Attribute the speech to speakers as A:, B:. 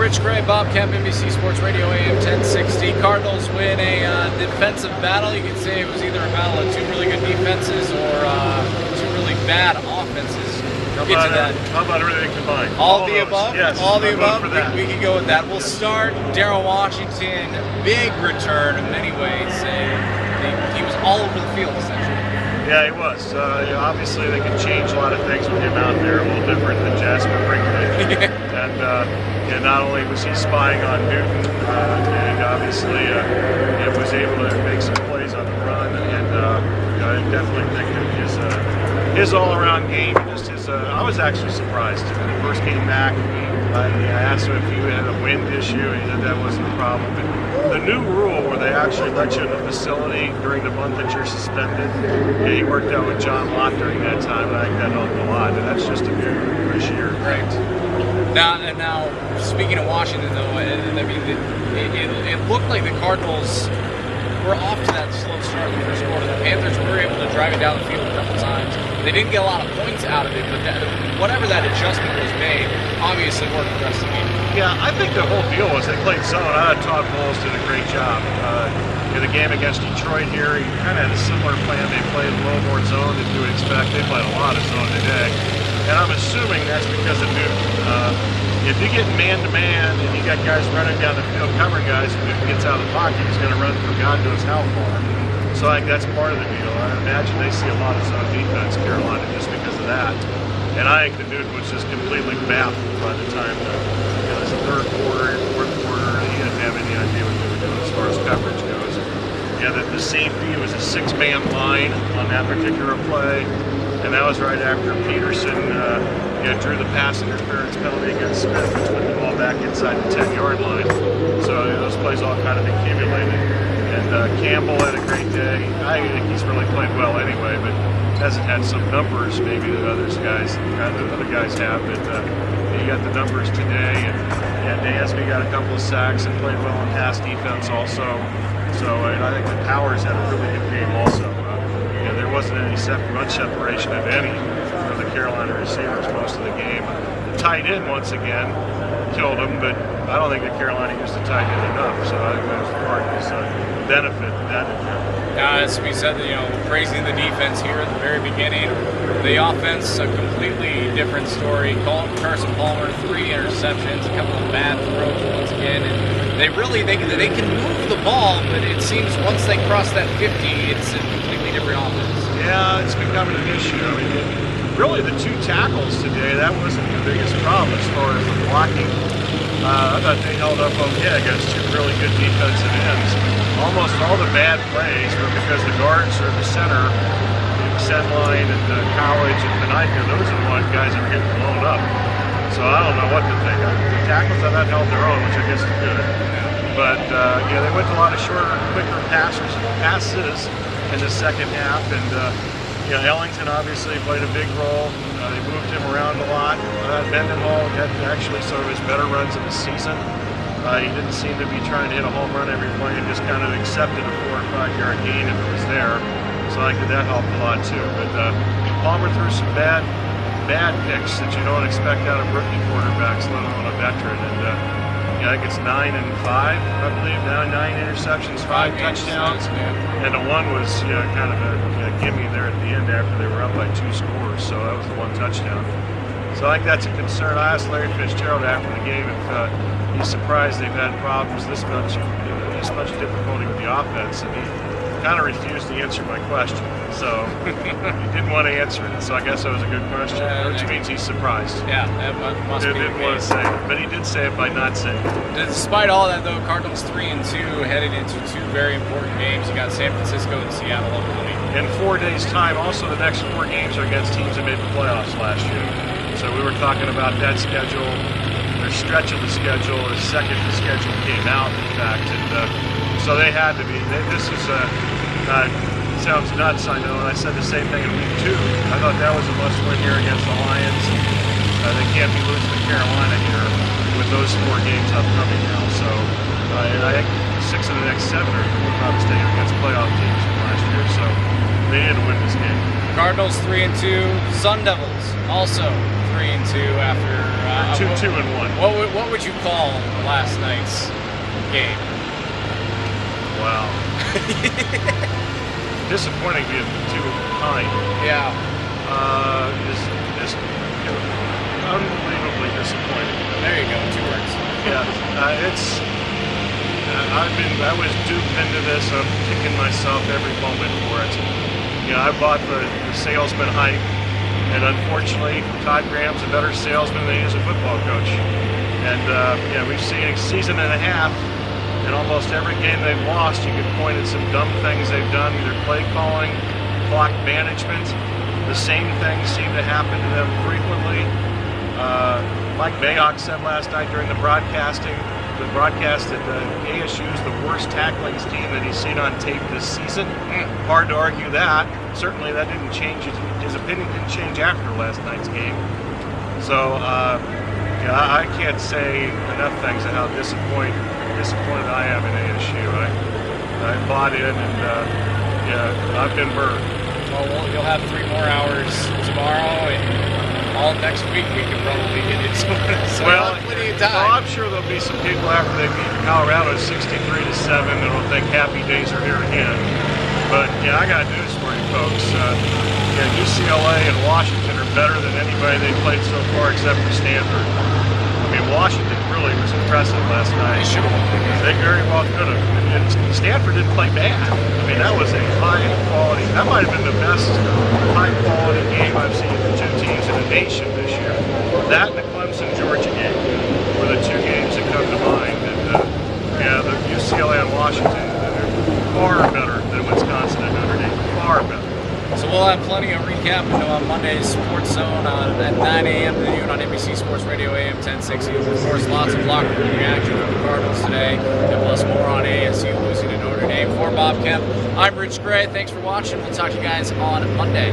A: Rich Gray, Bob Kemp, NBC Sports Radio, AM 1060. Cardinals win a defensive battle. You could say it was either a battle of two really good defenses or two really bad offenses.
B: How about everything combined?
A: All the above?
B: Yes.
A: All the above?
B: We
A: can go with that. We'll start Darryl Washington. Big return in many ways. He was all over the field, essentially.
B: Yeah, he was. Obviously, they can change a lot of things with him out there, a little different than Jasper Brinkley. And not only was he spying on Newton, and obviously it was able to make some plays on the run. And I definitely think that his all-around game, I was actually surprised. When he first came back, I asked him if he had a wind issue, and he said that wasn't a problem. But the new rule where they actually let you in the facility during the month that you're suspended, he worked out with John Lott during that time, and I think that helped a lot. And that's just a new rule this year.
A: Right. Now, speaking of Washington, though, I mean, it looked like the Cardinals were off to that slow start in the first quarter. The Panthers were able to drive it down the field a couple times. They didn't get a lot of points out of it, but whatever that adjustment was made, obviously worked the rest of the game.
B: Yeah, I think the whole deal was they played zone. I thought Todd Bowles did a great job. In the game against Detroit here, he kind of had a similar plan. They played a little more zone than you would expect. They played a lot of zone today. And I'm assuming that's because of Newton. If you get man-to-man and you got guys running down the field covering guys, and Newton gets out of the pocket, he's going to run for God knows how far. So I think that's part of the deal. I imagine they see a lot of zone defense, Carolina, just because of that. And I think that Newton was just completely baffled by the time it was the third quarter, fourth quarter. He didn't have any idea what they were doing as far as coverage goes. Yeah, the safety was a six-man line on that particular play. And that was right after Peterson drew the pass interference penalty against Smith, which put the ball back inside the 10-yard line. So those plays all kind of accumulated. And Campbell had a great day. I think he's really played well anyway, but hasn't had some numbers maybe that other guys have. But he got the numbers today, and Dansby got a couple of sacks and played well in pass defense also. So I think the Powers had a really good game also. There wasn't any much separation of any of the Carolina receivers most of the game. The tight end, once again, killed him, but I don't think that Carolina used the tight end enough, so I think that was part of his benefit that it had.
A: As we said, praising the defense here at the very beginning. The offense, a completely different story. Carson Palmer, 3 interceptions, a couple of bad throws once again, and they can move the ball, but it seems once they cross that 50, it's a completely different offense.
B: Yeah, it's becoming an issue. I mean, really the two tackles today, that wasn't the biggest problem as far as the blocking. I thought they held up okay against two really good defensive ends. Almost all the bad plays were because the guards are in the center, Sedline and College and Benica, those are the guys that are getting blown up. So I don't know what to think. The tackles I thought held their own, which I guess is good. But they went to a lot of shorter, quicker passes in the second half, and Ellington obviously played a big role. They moved him around a lot. Mendenhall had actually some of his better runs of the season. He didn't seem to be trying to hit a home run every play, and just kind of accepted a 4 or 5 yard gain if it was there. So I think that helped a lot too. But Palmer threw some bad picks that you don't expect out of rookie quarterbacks, let alone a veteran. And I think it's 9 and 5, I believe. Now 9 interceptions, 5 touchdowns, and the one was kind of a gimme there at the end after they were up by 2 scores. So that was the 1 touchdown. So I think that's a concern. I asked Larry Fitzgerald after the game if he's surprised they've had problems this much difficulty with the offense, and he kind of refused to answer my question. So he didn't want to answer it. So I guess that was a good question, which means he's surprised.
A: Yeah, that must be.
B: Didn't want to say it, but he did say it by not saying it.
A: Despite all that, though, Cardinals 3-2 headed into 2 very important games. You got San Francisco and Seattle over the week.
B: In 4 days' time, also the next 4 games are against teams that made the playoffs last year. So we were talking about that schedule. Their stretch of the schedule, the second the schedule came out, in fact, and so they had to be. This is sounds nuts, I know, and I said the same thing in week 2. I thought that was a must-win here against the Lions. They can't be losing to Carolina here with those 4 games upcoming now. So, and I think 6 of the next 7 are, if I'm not mistaken, against playoff teams from last year. So they need to win this game.
A: Cardinals 3-2. Sun Devils also 3-2 after.
B: 2-2-1.
A: What would you call last night's game?
B: Wow. Disappointing being too behind.
A: Yeah.
B: Just unbelievably disappointing.
A: There you go. 2 words.
B: Yeah. I was duped into this. I'm kicking myself every moment for it. I bought the salesman hype, and unfortunately, Todd Graham's a better salesman than he is a football coach. And we've seen a season and a half. In almost every game they've lost, you could point at some dumb things they've done, either play calling, clock management. The same things seem to happen to them frequently. Mike Mayock said last night during the broadcast that ASU is the worst tacklings team that he's seen on tape this season. Hard to argue that. Certainly that didn't change, his opinion didn't change after last night's game. So, I can't say enough things on how disappointed I am in ASU. I bought in, and I've been burned.
A: Well, you'll have 3 more hours tomorrow, and all next week we can probably get into it. So plenty of time.
B: I'm sure there'll be some people after they beat Colorado 63-7 that'll think happy days are here again. But I got news for you folks. UCLA and Washington are better than anybody they played so far except for Stanford. I mean, Washington really was impressive last night.
A: They should have.
B: They very well could have. And Stanford didn't play bad. I mean, that was a high quality. That might have been the best high quality game I've seen from 2 teams in the nation this year. That and the Clemson-Georgia game were the 2 games that come to mind. And the UCLA and Washington are far better than Wisconsin and Notre Dame. Far better.
A: So we'll have plenty of recap on Monday's Sports Zone at 9 a.m. to noon on NBC Sports Radio AM 1060. Of course, lots of locker room reaction from the Cardinals today, and plus more on ASU losing to Notre Dame. For Bob Kemp, I'm Rich Gray. Thanks for watching. We'll talk to you guys on Monday.